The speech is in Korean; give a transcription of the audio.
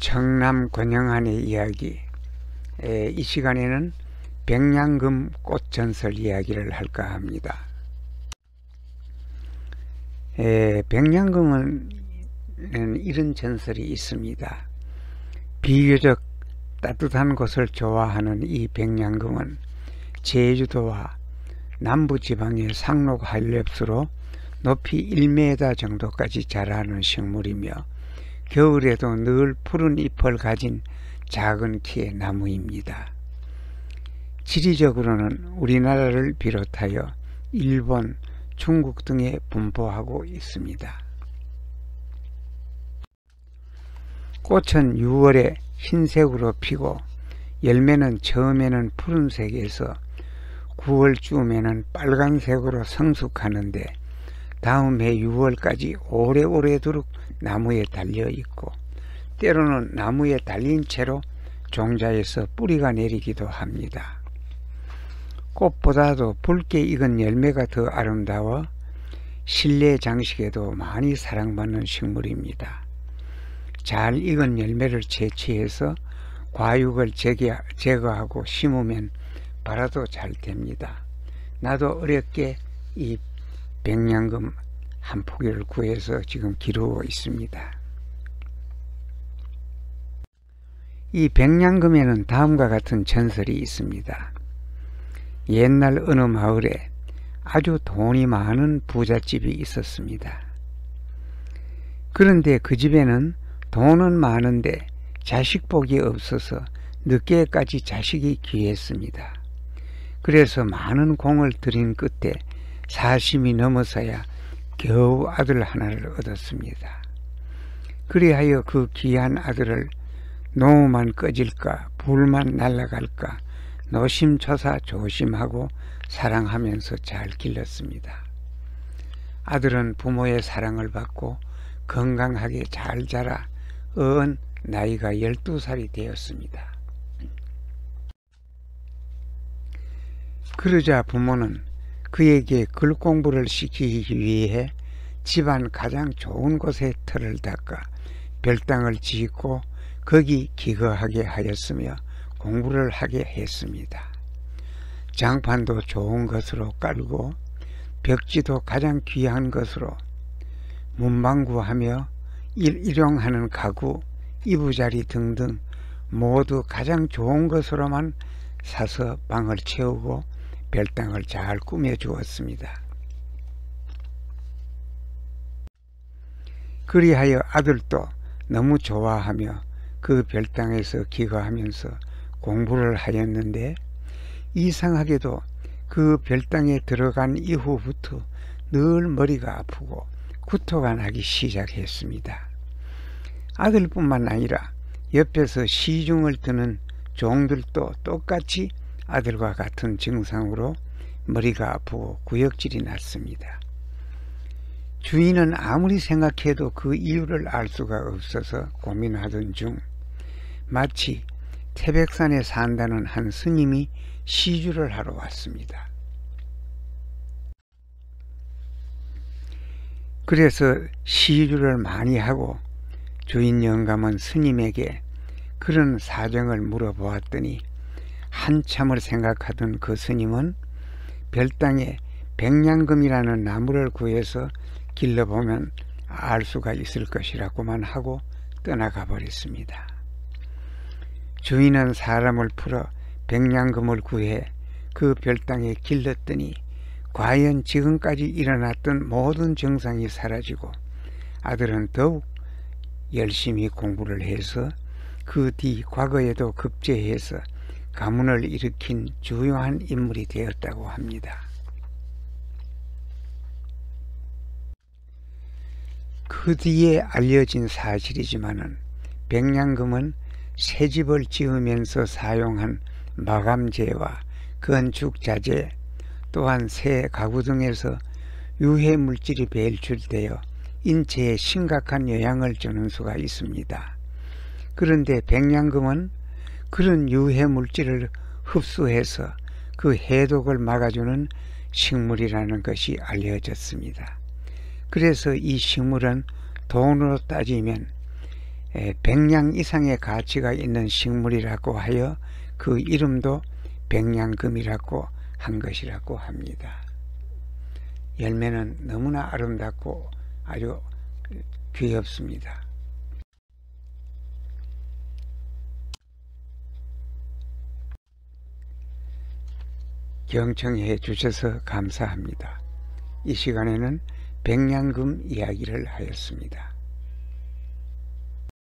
청남 권영한의 이야기. 이 시간에는 백냥금 꽃 전설 이야기를 할까 합니다. 백냥금은 이런 전설이 있습니다. 비교적 따뜻한 곳을 좋아하는 이 백냥금은 제주도와 남부지방의 상록 한렵수로 높이 1m 정도까지 자라는 식물이며 겨울에도 늘 푸른 잎을 가진 작은 키의 나무입니다. 지리적으로는 우리나라를 비롯하여 일본, 중국 등에 분포하고 있습니다. 꽃은 6월에 흰색으로 피고 열매는 처음에는 푸른색에서 9월쯤에는 빨간색으로 성숙하는데 다음 해 6월까지 오래오래도록 나무에 달려 있고 때로는 나무에 달린 채로 종자에서 뿌리가 내리기도 합니다. 꽃보다도 붉게 익은 열매가 더 아름다워 실내 장식에도 많이 사랑받는 식물입니다. 잘 익은 열매를 채취해서 과육을 제거하고 심으면 발화도 잘 됩니다. 나도 어렵게 이 백냥금 한 포기를 구해서 지금 기르고 있습니다. 이 백냥금에는 다음과 같은 전설이 있습니다. 옛날 어느 마을에 아주 돈이 많은 부잣집이 있었습니다. 그런데 그 집에는 돈은 많은데 자식복이 없어서 늦게까지 자식이 귀했습니다. 그래서 많은 공을 들인 끝에 40이 넘어서야 겨우 아들 하나를 얻었습니다. 그리하여 그 귀한 아들을 노만 꺼질까 불만 날아갈까 노심초사 조심하고 사랑하면서 잘 길렀습니다. 아들은 부모의 사랑을 받고 건강하게 잘 자라 어언 나이가 12살이 되었습니다. 그러자 부모는 그에게 글 공부를 시키기 위해 집안 가장 좋은 곳에 터를 닦아 별당을 짓고 거기 기거하게 하였으며 공부를 하게 했습니다. 장판도 좋은 것으로 깔고 벽지도 가장 귀한 것으로 문방구하며 일용하는 가구, 이부자리 등등 모두 가장 좋은 것으로만 사서 방을 채우고 별당을 잘 꾸며주었습니다. 그리하여 아들도 너무 좋아하며 그 별당에서 기거하면서 공부를 하였는데 이상하게도 그 별당에 들어간 이후부터 늘 머리가 아프고 구토가 나기 시작했습니다. 아들뿐만 아니라 옆에서 시중을 드는 종들도 똑같이 아들과 같은 증상으로 머리가 아프고 구역질이 났습니다. 주인은 아무리 생각해도 그 이유를 알 수가 없어서 고민하던 중 마치 태백산에 산다는 한 스님이 시주를 하러 왔습니다. 그래서 시주를 많이 하고 주인 영감은 스님에게 그런 사정을 물어보았더니 한참을 생각하던 그 스님은 별당에 백냥금이라는 나무를 구해서 길러보면 알 수가 있을 것이라고만 하고 떠나가 버렸습니다. 주인은 사람을 풀어 백냥금을 구해 그 별당에 길렀더니 과연 지금까지 일어났던 모든 증상이 사라지고 아들은 더욱 열심히 공부를 해서 그 뒤 과거에도 급제해서 가문을 일으킨 중요한 인물이 되었다고 합니다. 그 뒤에 알려진 사실이지만은 백냥금은 새집을 지으면서 사용한 마감재와 건축자재 또한 새 가구 등에서 유해물질이 배출되어 인체에 심각한 영향을 주는 수가 있습니다. 그런데 백냥금은 그런 유해물질을 흡수해서 그 해독을 막아주는 식물이라는 것이 알려졌습니다. 그래서 이 식물은 돈으로 따지면 백냥 이상의 가치가 있는 식물이라고 하여 그 이름도 백냥금이라고 한 것이라고 합니다. 열매는 너무나 아름답고 아주 귀엽습니다. 경청해 주셔서 감사합니다. 이 시간에는 백냥금 이야기를 하였습니다.